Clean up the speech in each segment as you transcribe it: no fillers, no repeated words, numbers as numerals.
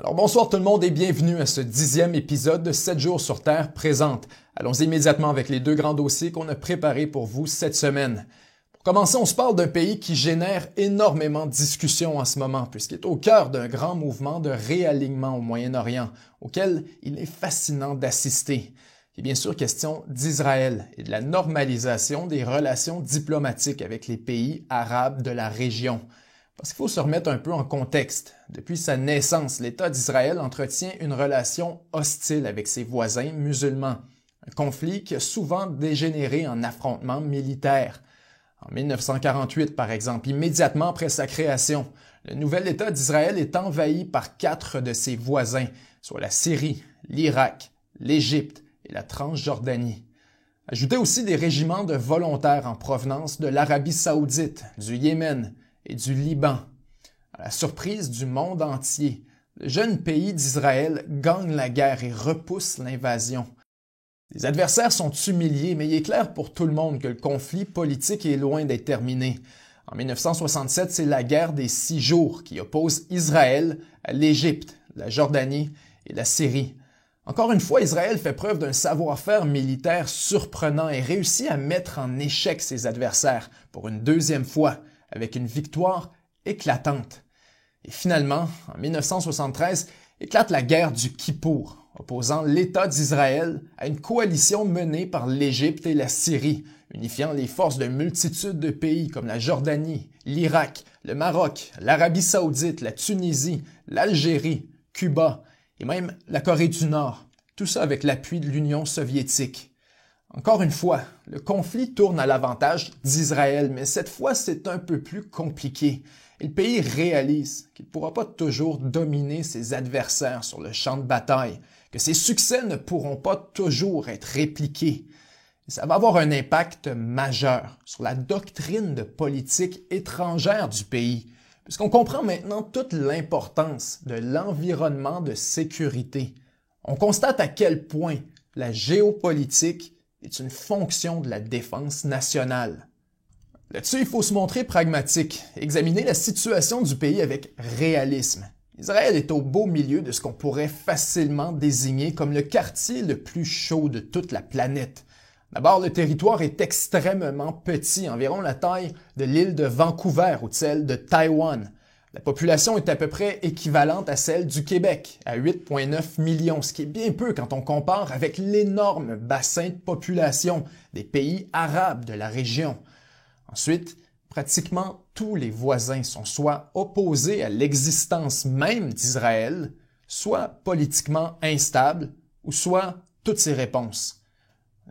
Alors bonsoir tout le monde et bienvenue à ce 10e épisode de 7 jours sur Terre présente. Allons immédiatement avec les deux grands dossiers qu'on a préparés pour vous cette semaine. Pour commencer, on se parle d'un pays qui génère énormément de discussions en ce moment, puisqu'il est au cœur d'un grand mouvement de réalignement au Moyen-Orient, auquel il est fascinant d'assister. Il est bien sûr question d'Israël et de la normalisation des relations diplomatiques avec les pays arabes de la région. Parce qu'il faut se remettre un peu en contexte. Depuis sa naissance, l'État d'Israël entretient une relation hostile avec ses voisins musulmans. Un conflit qui a souvent dégénéré en affrontements militaires. En 1948, par exemple, immédiatement après sa création, le nouvel État d'Israël est envahi par 4 de ses voisins, soit la Syrie, l'Irak, l'Égypte et la Transjordanie. Ajoutez aussi des régiments de volontaires en provenance de l'Arabie saoudite, du Yémen et du Liban. À la surprise du monde entier, le jeune pays d'Israël gagne la guerre et repousse l'invasion. Les adversaires sont humiliés, mais il est clair pour tout le monde que le conflit politique est loin d'être terminé. En 1967, c'est la guerre des 6 jours qui oppose Israël à l'Égypte, la Jordanie et la Syrie. Encore une fois, Israël fait preuve d'un savoir-faire militaire surprenant et réussit à mettre en échec ses adversaires pour une deuxième fois, avec une victoire éclatante. Et finalement, en 1973, éclate la guerre du Kippour, opposant l'État d'Israël à une coalition menée par l'Égypte et la Syrie, unifiant les forces de multitudes de pays comme la Jordanie, l'Irak, le Maroc, l'Arabie saoudite, la Tunisie, l'Algérie, Cuba et même la Corée du Nord, tout ça avec l'appui de l'Union soviétique. Encore une fois, le conflit tourne à l'avantage d'Israël, mais cette fois c'est un peu plus compliqué. Et le pays réalise qu'il ne pourra pas toujours dominer ses adversaires sur le champ de bataille, que ses succès ne pourront pas toujours être répliqués. Et ça va avoir un impact majeur sur la doctrine de politique étrangère du pays, puisqu'on comprend maintenant toute l'importance de l'environnement de sécurité. On constate à quel point la géopolitique est une fonction de la défense nationale. Là-dessus, il faut se montrer pragmatique, examiner la situation du pays avec réalisme. Israël est au beau milieu de ce qu'on pourrait facilement désigner comme le quartier le plus chaud de toute la planète. D'abord, le territoire est extrêmement petit, environ la taille de l'île de Vancouver ou de celle de Taïwan. La population est à peu près équivalente à celle du Québec, à 8,9 millions, ce qui est bien peu quand on compare avec l'énorme bassin de population des pays arabes de la région. Ensuite, pratiquement tous les voisins sont soit opposés à l'existence même d'Israël, soit politiquement instables, ou soit toutes ces réponses.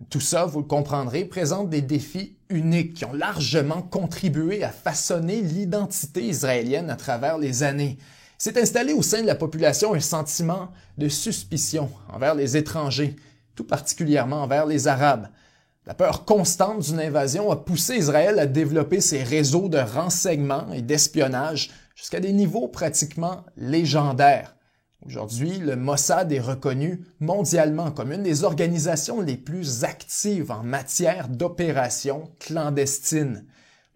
Tout ça, vous le comprendrez, présente des défis uniques qui ont largement contribué à façonner l'identité israélienne à travers les années. S'est installé au sein de la population un sentiment de suspicion envers les étrangers, tout particulièrement envers les Arabes. La peur constante d'une invasion a poussé Israël à développer ses réseaux de renseignement et d'espionnage jusqu'à des niveaux pratiquement légendaires. Aujourd'hui, le Mossad est reconnu mondialement comme une des organisations les plus actives en matière d'opérations clandestines.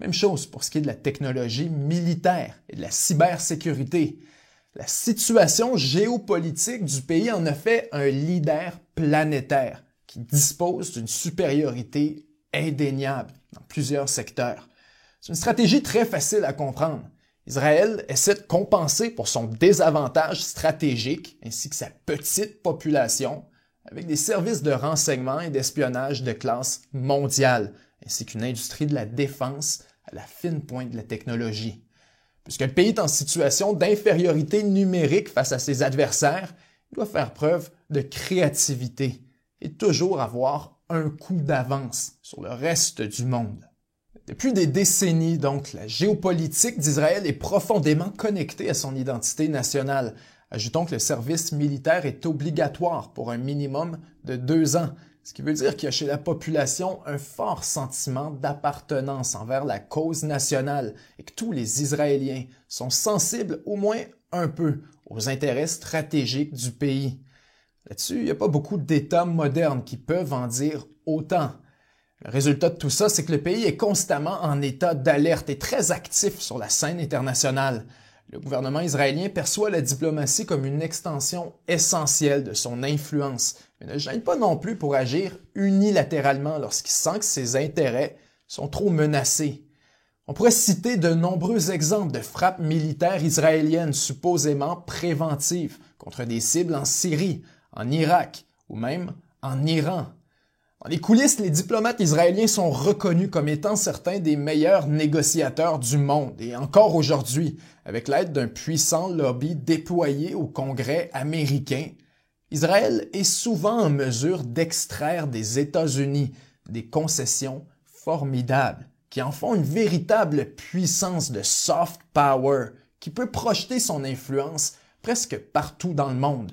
Même chose pour ce qui est de la technologie militaire et de la cybersécurité. La situation géopolitique du pays en a fait un leader planétaire qui dispose d'une supériorité indéniable dans plusieurs secteurs. C'est une stratégie très facile à comprendre. Israël essaie de compenser pour son désavantage stratégique ainsi que sa petite population avec des services de renseignement et d'espionnage de classe mondiale, ainsi qu'une industrie de la défense à la fine pointe de la technologie. Puisque le pays est en situation d'infériorité numérique face à ses adversaires, il doit faire preuve de créativité et toujours avoir un coup d'avance sur le reste du monde. Depuis des décennies, donc, la géopolitique d'Israël est profondément connectée à son identité nationale. Ajoutons que le service militaire est obligatoire pour un minimum de 2 ans, ce qui veut dire qu'il y a chez la population un fort sentiment d'appartenance envers la cause nationale et que tous les Israéliens sont sensibles au moins un peu aux intérêts stratégiques du pays. Là-dessus, il n'y a pas beaucoup d'États modernes qui peuvent en dire autant. Le résultat de tout ça, c'est que le pays est constamment en état d'alerte et très actif sur la scène internationale. Le gouvernement israélien perçoit la diplomatie comme une extension essentielle de son influence, mais ne gêne pas non plus pour agir unilatéralement lorsqu'il sent que ses intérêts sont trop menacés. On pourrait citer de nombreux exemples de frappes militaires israéliennes supposément préventives contre des cibles en Syrie, en Irak ou même en Iran. Dans les coulisses, les diplomates israéliens sont reconnus comme étant certains des meilleurs négociateurs du monde, et encore aujourd'hui, avec l'aide d'un puissant lobby déployé au Congrès américain, Israël est souvent en mesure d'extraire des États-Unis des concessions formidables, qui en font une véritable puissance de soft power, qui peut projeter son influence presque partout dans le monde.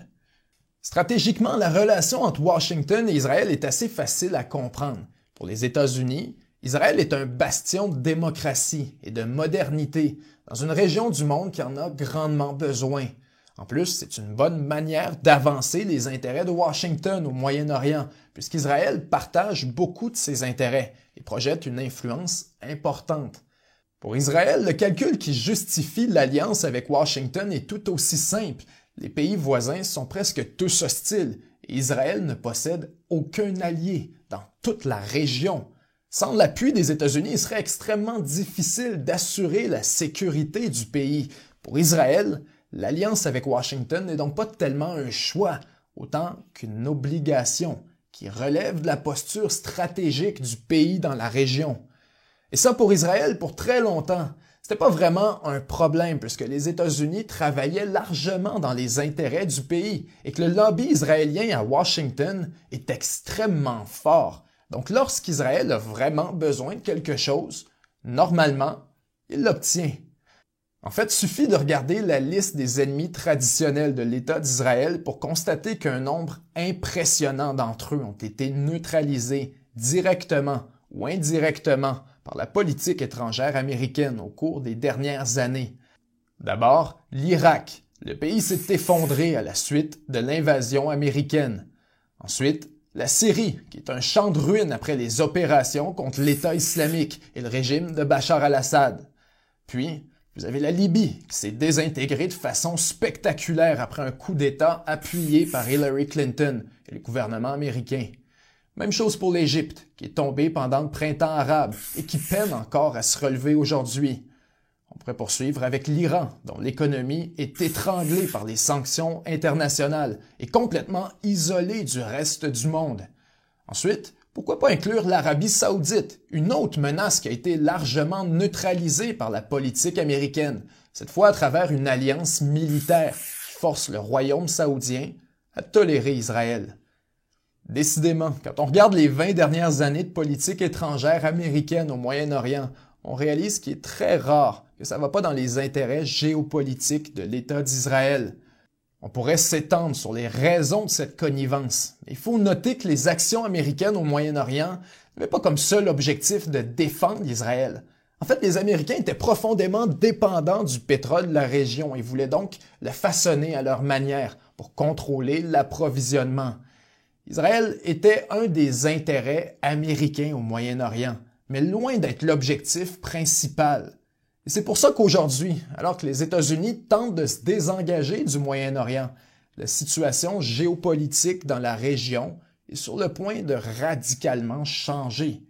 Stratégiquement, la relation entre Washington et Israël est assez facile à comprendre. Pour les États-Unis, Israël est un bastion de démocratie et de modernité dans une région du monde qui en a grandement besoin. En plus, c'est une bonne manière d'avancer les intérêts de Washington au Moyen-Orient, puisqu'Israël partage beaucoup de ses intérêts et projette une influence importante. Pour Israël, le calcul qui justifie l'alliance avec Washington est tout aussi simple. Les pays voisins sont presque tous hostiles et Israël ne possède aucun allié dans toute la région. Sans l'appui des États-Unis, il serait extrêmement difficile d'assurer la sécurité du pays. Pour Israël, l'alliance avec Washington n'est donc pas tellement un choix, autant qu'une obligation qui relève de la posture stratégique du pays dans la région. Et ça, pour Israël, pour très longtemps, c'était pas vraiment un problème puisque les États-Unis travaillaient largement dans les intérêts du pays et que le lobby israélien à Washington est extrêmement fort. Donc, lorsqu'Israël a vraiment besoin de quelque chose, normalement, il l'obtient. En fait, il suffit de regarder la liste des ennemis traditionnels de l'État d'Israël pour constater qu'un nombre impressionnant d'entre eux ont été neutralisés directement ou indirectement par la politique étrangère américaine au cours des dernières années. D'abord, l'Irak. Le pays s'est effondré à la suite de l'invasion américaine. Ensuite, la Syrie, qui est un champ de ruines après les opérations contre l'État islamique et le régime de Bachar al-Assad. Puis, vous avez la Libye, qui s'est désintégrée de façon spectaculaire après un coup d'État appuyé par Hillary Clinton et le gouvernement américain. Même chose pour l'Égypte, qui est tombée pendant le printemps arabe et qui peine encore à se relever aujourd'hui. On pourrait poursuivre avec l'Iran, dont l'économie est étranglée par les sanctions internationales et complètement isolée du reste du monde. Ensuite, pourquoi pas inclure l'Arabie saoudite, une autre menace qui a été largement neutralisée par la politique américaine, cette fois à travers une alliance militaire qui force le royaume saoudien à tolérer Israël. Décidément, quand on regarde les 20 dernières années de politique étrangère américaine au Moyen-Orient, on réalise qu'il est très rare que ça ne va pas dans les intérêts géopolitiques de l'État d'Israël. On pourrait s'étendre sur les raisons de cette connivence, mais il faut noter que les actions américaines au Moyen-Orient n'avaient pas comme seul objectif de défendre Israël. En fait, les Américains étaient profondément dépendants du pétrole de la région et voulaient donc le façonner à leur manière pour contrôler l'approvisionnement. Israël était un des intérêts américains au Moyen-Orient, mais loin d'être l'objectif principal. Et c'est pour ça qu'aujourd'hui, alors que les États-Unis tentent de se désengager du Moyen-Orient, la situation géopolitique dans la région est sur le point de radicalement changer.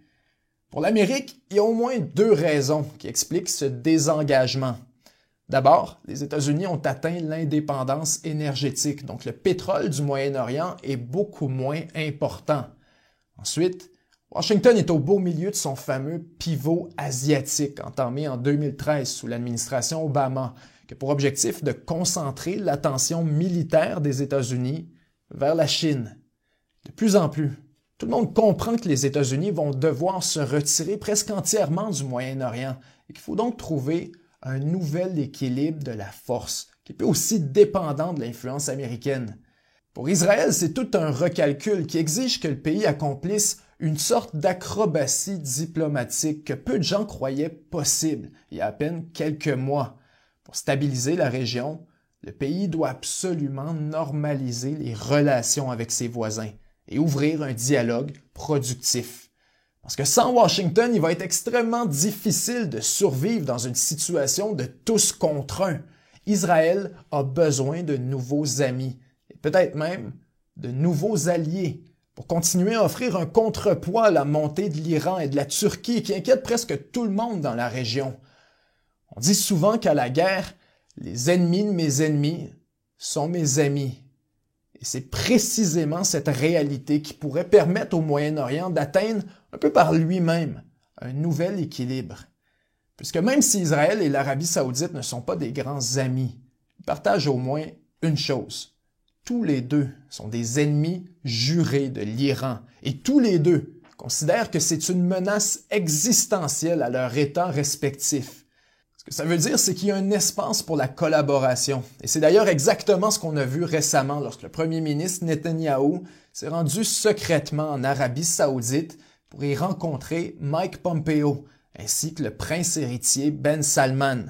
Pour l'Amérique, il y a au moins deux raisons qui expliquent ce désengagement. D'abord, les États-Unis ont atteint l'indépendance énergétique, donc le pétrole du Moyen-Orient est beaucoup moins important. Ensuite, Washington est au beau milieu de son fameux pivot asiatique entamé en 2013 sous l'administration Obama, qui a pour objectif de concentrer l'attention militaire des États-Unis vers la Chine. De plus en plus, tout le monde comprend que les États-Unis vont devoir se retirer presque entièrement du Moyen-Orient et qu'il faut donc trouver un nouvel équilibre de la force, qui est aussi dépendant de l'influence américaine. Pour Israël, c'est tout un recalcul qui exige que le pays accomplisse une sorte d'acrobatie diplomatique que peu de gens croyaient possible il y a à peine quelques mois. Pour stabiliser la région, le pays doit absolument normaliser les relations avec ses voisins et ouvrir un dialogue productif. Parce que sans Washington, il va être extrêmement difficile de survivre dans une situation de tous contre un. Israël a besoin de nouveaux amis, et peut-être même de nouveaux alliés, pour continuer à offrir un contrepoids à la montée de l'Iran et de la Turquie qui inquiète presque tout le monde dans la région. On dit souvent qu'à la guerre, les ennemis de mes ennemis sont mes amis. Et c'est précisément cette réalité qui pourrait permettre au Moyen-Orient d'atteindre, un peu par lui-même, un nouvel équilibre. Puisque même si Israël et l'Arabie saoudite ne sont pas des grands amis, ils partagent au moins une chose. Tous les deux sont des ennemis jurés de l'Iran et tous les deux considèrent que c'est une menace existentielle à leur État respectif. Ce que ça veut dire, c'est qu'il y a un espace pour la collaboration. Et c'est d'ailleurs exactement ce qu'on a vu récemment lorsque le premier ministre Netanyahou s'est rendu secrètement en Arabie saoudite pour y rencontrer Mike Pompeo, ainsi que le prince héritier Ben Salman.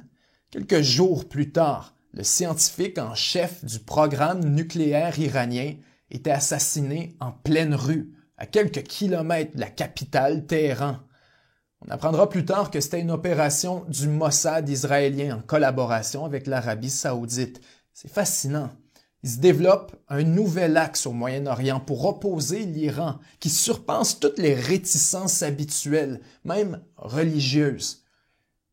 Quelques jours plus tard, le scientifique en chef du programme nucléaire iranien était assassiné en pleine rue, à quelques kilomètres de la capitale Téhéran. On apprendra plus tard que c'était une opération du Mossad israélien en collaboration avec l'Arabie saoudite. C'est fascinant. Il se développe un nouvel axe au Moyen-Orient pour opposer l'Iran, qui surpasse toutes les réticences habituelles, même religieuses.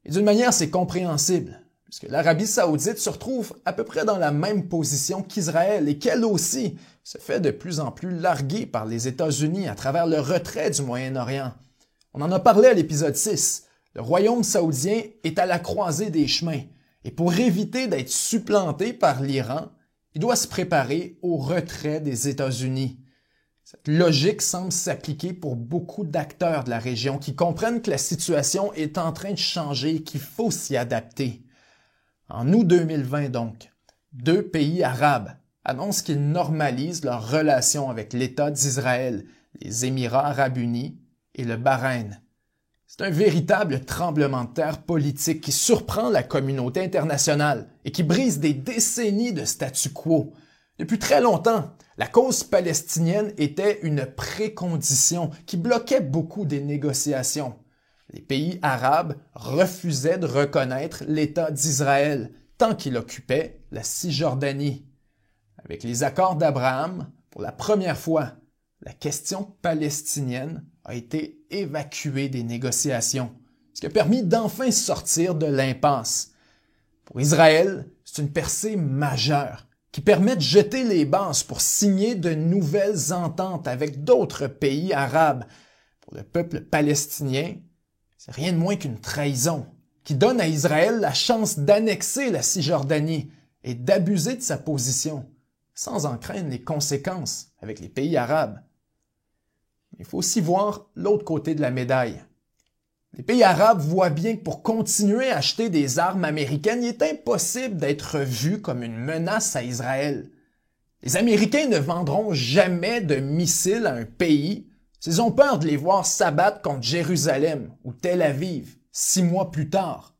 Et d'une manière, c'est compréhensible, puisque l'Arabie saoudite se retrouve à peu près dans la même position qu'Israël et qu'elle aussi se fait de plus en plus larguer par les États-Unis à travers le retrait du Moyen-Orient. On en a parlé à l'épisode 6. Le royaume saoudien est à la croisée des chemins, et pour éviter d'être supplanté par l'Iran, il doit se préparer au retrait des États-Unis. Cette logique semble s'appliquer pour beaucoup d'acteurs de la région qui comprennent que la situation est en train de changer et qu'il faut s'y adapter. En août 2020 donc, 2 pays arabes annoncent qu'ils normalisent leurs relations avec l'État d'Israël, les Émirats arabes unis et le Bahreïn. C'est un véritable tremblement de terre politique qui surprend la communauté internationale et qui brise des décennies de statu quo. Depuis très longtemps, la cause palestinienne était une précondition qui bloquait beaucoup des négociations. Les pays arabes refusaient de reconnaître l'État d'Israël tant qu'il occupait la Cisjordanie. Avec les accords d'Abraham, pour la première fois, la question palestinienne a été évacuée des négociations, ce qui a permis d'enfin sortir de l'impasse. Pour Israël, c'est une percée majeure qui permet de jeter les bases pour signer de nouvelles ententes avec d'autres pays arabes. Pour le peuple palestinien, c'est rien de moins qu'une trahison qui donne à Israël la chance d'annexer la Cisjordanie et d'abuser de sa position, sans en craindre les conséquences avec les pays arabes. Il faut aussi voir l'autre côté de la médaille. Les pays arabes voient bien que pour continuer à acheter des armes américaines, il est impossible d'être vu comme une menace à Israël. Les Américains ne vendront jamais de missiles à un pays s'ils ont peur de les voir s'abattre contre Jérusalem ou Tel Aviv 6 mois plus tard.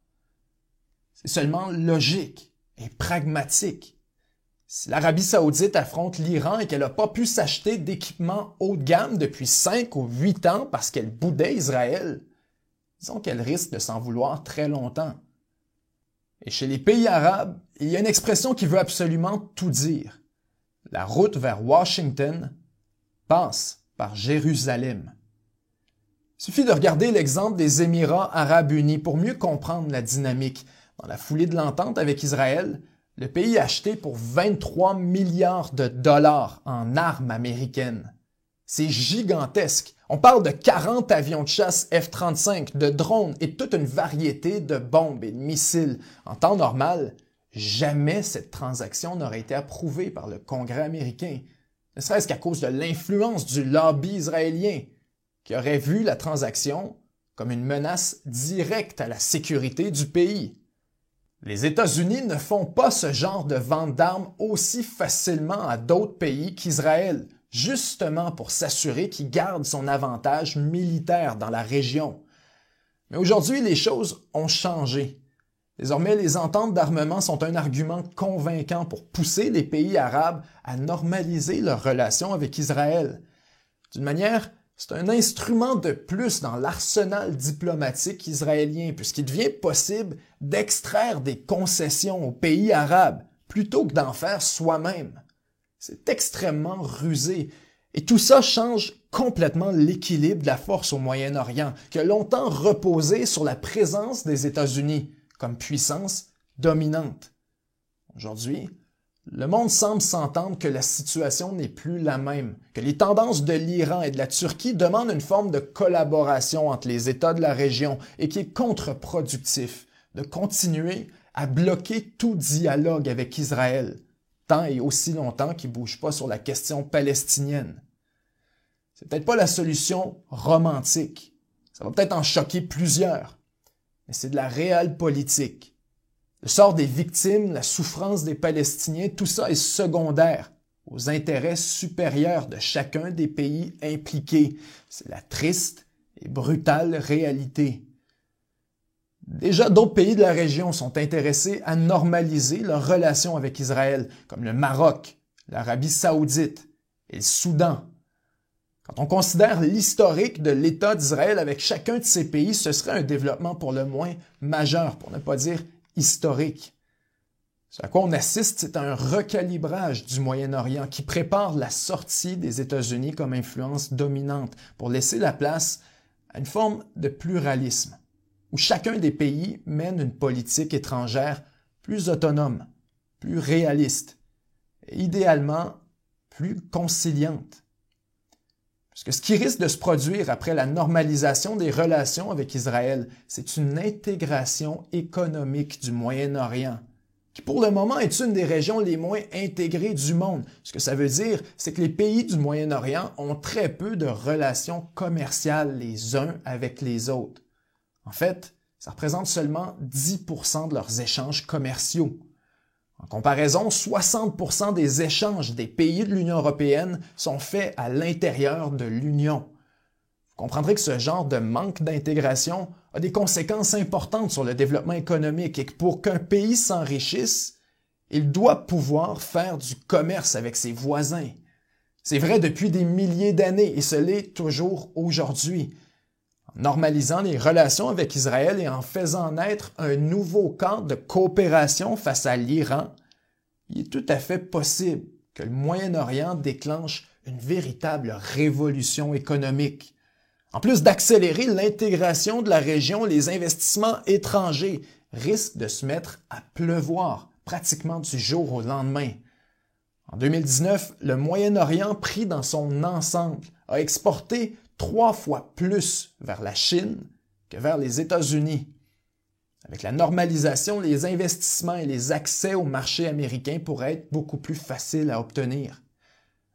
C'est seulement logique et pragmatique. Si l'Arabie saoudite affronte l'Iran et qu'elle n'a pas pu s'acheter d'équipements haut de gamme depuis 5 ou 8 ans parce qu'elle boudait Israël, disons qu'elle risque de s'en vouloir très longtemps. Et chez les pays arabes, il y a une expression qui veut absolument tout dire. La route vers Washington passe par Jérusalem. Il suffit de regarder l'exemple des Émirats arabes unis pour mieux comprendre la dynamique. Dans la foulée de l'entente avec Israël, le pays a acheté pour 23 milliards de dollars en armes américaines. C'est gigantesque. On parle de 40 avions de chasse F-35, de drones et toute une variété de bombes et de missiles. En temps normal, jamais cette transaction n'aurait été approuvée par le Congrès américain, ne serait-ce qu'à cause de l'influence du lobby israélien, qui aurait vu la transaction comme une menace directe à la sécurité du pays. Les États-Unis ne font pas ce genre de vente d'armes aussi facilement à d'autres pays qu'Israël, justement pour s'assurer qu'il garde son avantage militaire dans la région. Mais aujourd'hui, les choses ont changé. Désormais, les ententes d'armement sont un argument convaincant pour pousser les pays arabes à normaliser leurs relations avec Israël. D'une manière, c'est un instrument de plus dans l'arsenal diplomatique israélien, puisqu'il devient possible d'extraire des concessions aux pays arabes plutôt que d'en faire soi-même. C'est extrêmement rusé. Et tout ça change complètement l'équilibre de la force au Moyen-Orient, qui a longtemps reposé sur la présence des États-Unis comme puissance dominante. Aujourd'hui, le monde semble s'entendre que la situation n'est plus la même, que les tendances de l'Iran et de la Turquie demandent une forme de collaboration entre les États de la région et qui est contre-productif de continuer à bloquer tout dialogue avec Israël, tant et aussi longtemps qu'il ne bouge pas sur la question palestinienne. C'est peut-être pas la solution romantique, ça va peut-être en choquer plusieurs, mais c'est de la réelle politique. Le sort des victimes, la souffrance des Palestiniens, tout ça est secondaire aux intérêts supérieurs de chacun des pays impliqués. C'est la triste et brutale réalité. Déjà, d'autres pays de la région sont intéressés à normaliser leurs relations avec Israël, comme le Maroc, l'Arabie saoudite et le Soudan. Quand on considère l'historique de l'État d'Israël avec chacun de ces pays, ce serait un développement pour le moins majeur, pour ne pas dire historique. Ce à quoi on assiste, c'est un recalibrage du Moyen-Orient qui prépare la sortie des États-Unis comme influence dominante pour laisser la place à une forme de pluralisme, où chacun des pays mène une politique étrangère plus autonome, plus réaliste et idéalement plus conciliante. Parce que ce qui risque de se produire après la normalisation des relations avec Israël, c'est une intégration économique du Moyen-Orient, qui pour le moment est une des régions les moins intégrées du monde. Ce que ça veut dire, c'est que les pays du Moyen-Orient ont très peu de relations commerciales les uns avec les autres. En fait, ça représente seulement 10% de leurs échanges commerciaux. En comparaison, 60% des échanges des pays de l'Union européenne sont faits à l'intérieur de l'Union. Vous comprendrez que ce genre de manque d'intégration a des conséquences importantes sur le développement économique et que pour qu'un pays s'enrichisse, il doit pouvoir faire du commerce avec ses voisins. C'est vrai depuis des milliers d'années et ce l'est toujours aujourd'hui. En normalisant les relations avec Israël et en faisant naître un nouveau cadre de coopération face à l'Iran, il est tout à fait possible que le Moyen-Orient déclenche une véritable révolution économique. En plus d'accélérer l'intégration de la région, les investissements étrangers risquent de se mettre à pleuvoir pratiquement du jour au lendemain. En 2019, le Moyen-Orient pris dans son ensemble a exporté 3 fois plus vers la Chine que vers les États-Unis. Avec la normalisation, les investissements et les accès au marché américain pourraient être beaucoup plus faciles à obtenir.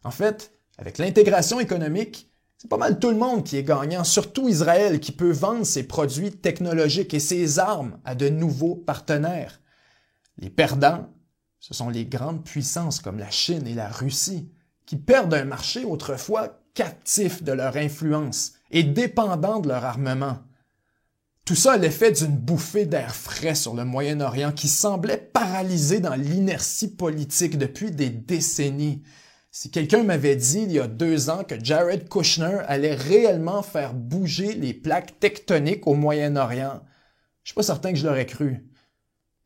En fait, avec l'intégration économique, c'est pas mal tout le monde qui est gagnant, surtout Israël qui peut vendre ses produits technologiques et ses armes à de nouveaux partenaires. Les perdants, ce sont les grandes puissances comme la Chine et la Russie, qui perdent un marché autrefois captif de leur influence et dépendant de leur armement. Tout ça a l'effet d'une bouffée d'air frais sur le Moyen-Orient qui semblait paralysé dans l'inertie politique depuis des décennies. Si quelqu'un m'avait dit il y a 2 ans que Jared Kushner allait réellement faire bouger les plaques tectoniques au Moyen-Orient, je suis pas certain que je l'aurais cru.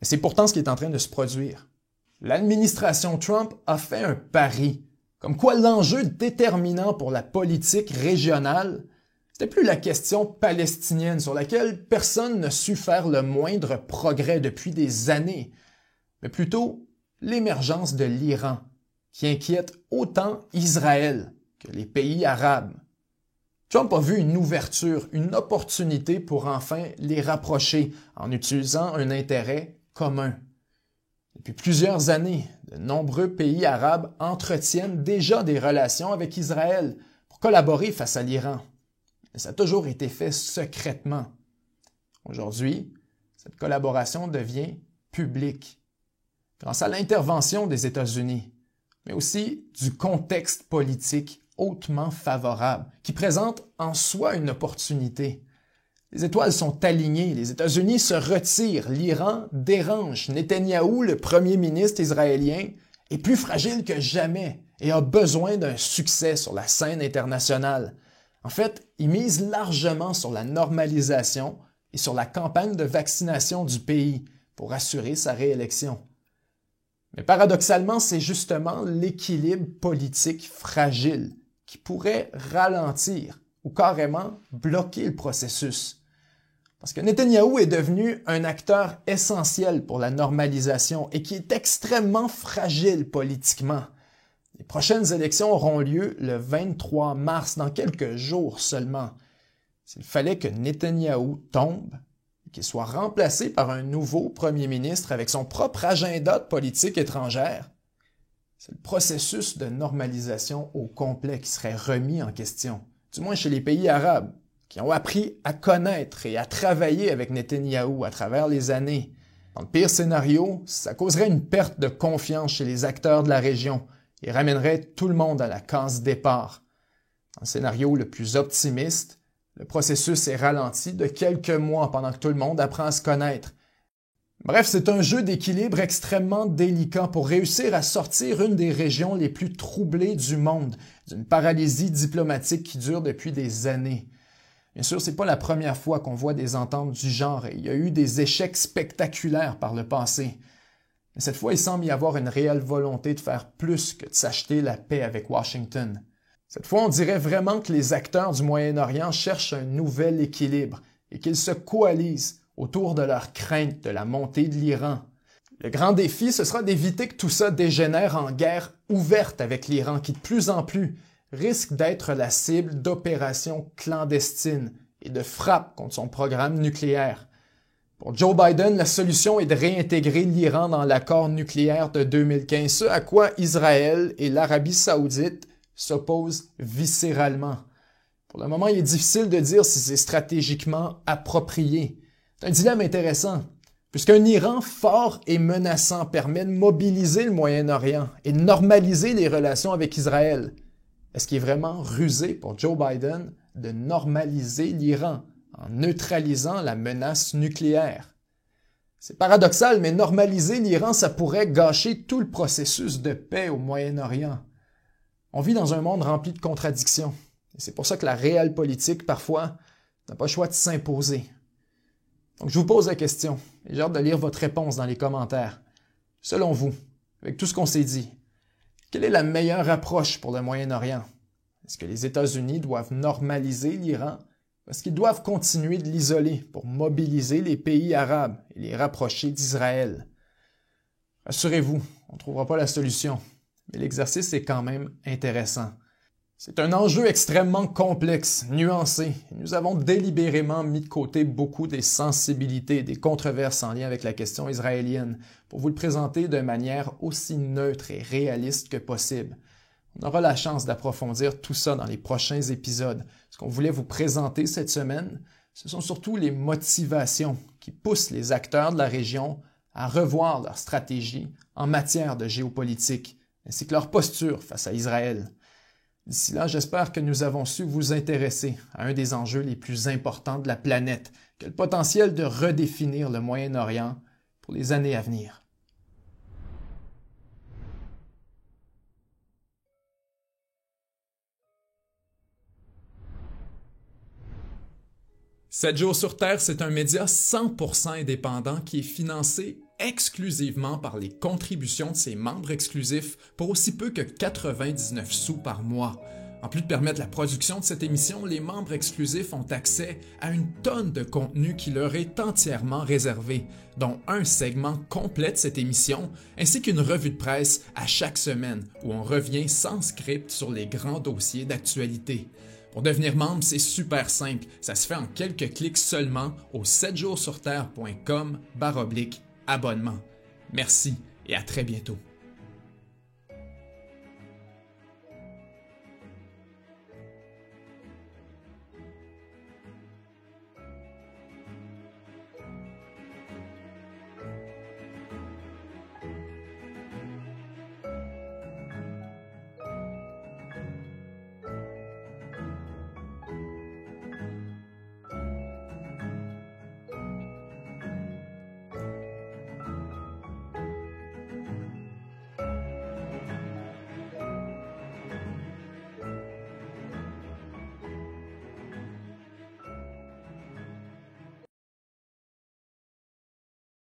Mais c'est pourtant ce qui est en train de se produire. L'administration Trump a fait un pari, comme quoi l'enjeu déterminant pour la politique régionale, c'était plus la question palestinienne sur laquelle personne n'a su faire le moindre progrès depuis des années, mais plutôt l'émergence de l'Iran, qui inquiète autant Israël que les pays arabes. Trump a vu une ouverture, une opportunité pour enfin les rapprocher en utilisant un intérêt commun. Depuis plusieurs années, de nombreux pays arabes entretiennent déjà des relations avec Israël pour collaborer face à l'Iran. Mais ça a toujours été fait secrètement. Aujourd'hui, cette collaboration devient publique grâce à l'intervention des États-Unis, mais aussi du contexte politique hautement favorable qui présente en soi une opportunité. Les étoiles sont alignées, les États-Unis se retirent, l'Iran dérange, Netanyahou, le premier ministre israélien, est plus fragile que jamais et a besoin d'un succès sur la scène internationale. En fait, il mise largement sur la normalisation et sur la campagne de vaccination du pays pour assurer sa réélection. Mais paradoxalement, c'est justement l'équilibre politique fragile qui pourrait ralentir ou carrément bloquer le processus. Parce que Netanyahou est devenu un acteur essentiel pour la normalisation et qui est extrêmement fragile politiquement. Les prochaines élections auront lieu le 23 mars, dans quelques jours seulement. S'il fallait que Netanyahou tombe, qu'il soit remplacé par un nouveau premier ministre avec son propre agenda de politique étrangère, c'est le processus de normalisation au complet qui serait remis en question, du moins chez les pays arabes, qui ont appris à connaître et à travailler avec Netanyahou à travers les années. Dans le pire scénario, ça causerait une perte de confiance chez les acteurs de la région et ramènerait tout le monde à la case départ. Dans le scénario le plus optimiste, le processus est ralenti de quelques mois pendant que tout le monde apprend à se connaître. Bref, c'est un jeu d'équilibre extrêmement délicat pour réussir à sortir une des régions les plus troublées du monde, d'une paralysie diplomatique qui dure depuis des années. Bien sûr, c'est pas la première fois qu'on voit des ententes du genre et il y a eu des échecs spectaculaires par le passé. Mais cette fois, il semble y avoir une réelle volonté de faire plus que de s'acheter la paix avec Washington. Cette fois, on dirait vraiment que les acteurs du Moyen-Orient cherchent un nouvel équilibre et qu'ils se coalisent autour de leur crainte de la montée de l'Iran. Le grand défi, ce sera d'éviter que tout ça dégénère en guerre ouverte avec l'Iran, qui de plus en plus risque d'être la cible d'opérations clandestines et de frappes contre son programme nucléaire. Pour Joe Biden, la solution est de réintégrer l'Iran dans l'accord nucléaire de 2015, ce à quoi Israël et l'Arabie saoudite s'opposent viscéralement. Pour le moment, il est difficile de dire si c'est stratégiquement approprié. C'est un dilemme intéressant, puisqu'un Iran fort et menaçant permet de mobiliser le Moyen-Orient et de normaliser les relations avec Israël. Est-ce qu'il est vraiment rusé pour Joe Biden de normaliser l'Iran en neutralisant la menace nucléaire? C'est paradoxal, mais normaliser l'Iran, ça pourrait gâcher tout le processus de paix au Moyen-Orient. On vit dans un monde rempli de contradictions. Et c'est pour ça que la réelle politique, parfois, n'a pas le choix de s'imposer. Donc, je vous pose la question, et j'ai hâte de lire votre réponse dans les commentaires. Selon vous, avec tout ce qu'on s'est dit, quelle est la meilleure approche pour le Moyen-Orient? Est-ce que les États-Unis doivent normaliser l'Iran? Est-ce qu'ils doivent continuer de l'isoler pour mobiliser les pays arabes et les rapprocher d'Israël? Rassurez-vous, on ne trouvera pas la solution. Mais l'exercice est quand même intéressant. C'est un enjeu extrêmement complexe, nuancé. Nous avons délibérément mis de côté beaucoup des sensibilités et des controverses en lien avec la question israélienne pour vous le présenter de manière aussi neutre et réaliste que possible. On aura la chance d'approfondir tout ça dans les prochains épisodes. Ce qu'on voulait vous présenter cette semaine, ce sont surtout les motivations qui poussent les acteurs de la région à revoir leur stratégie en matière de géopolitique, ainsi que leur posture face à Israël. D'ici là, j'espère que nous avons su vous intéresser à un des enjeux les plus importants de la planète, qui a le potentiel de redéfinir le Moyen-Orient pour les années à venir. « 7 jours sur Terre », c'est un média 100% indépendant qui est financé exclusivement par les contributions de ses membres exclusifs pour aussi peu que 99 sous par mois. En plus de permettre la production de cette émission, les membres exclusifs ont accès à une tonne de contenu qui leur est entièrement réservé, dont un segment complet de cette émission, ainsi qu'une revue de presse à chaque semaine où on revient sans script sur les grands dossiers d'actualité. Pour devenir membre, c'est super simple. Ça se fait en quelques clics seulement au 7jourssurterre.com/abonnement. Merci et à très bientôt.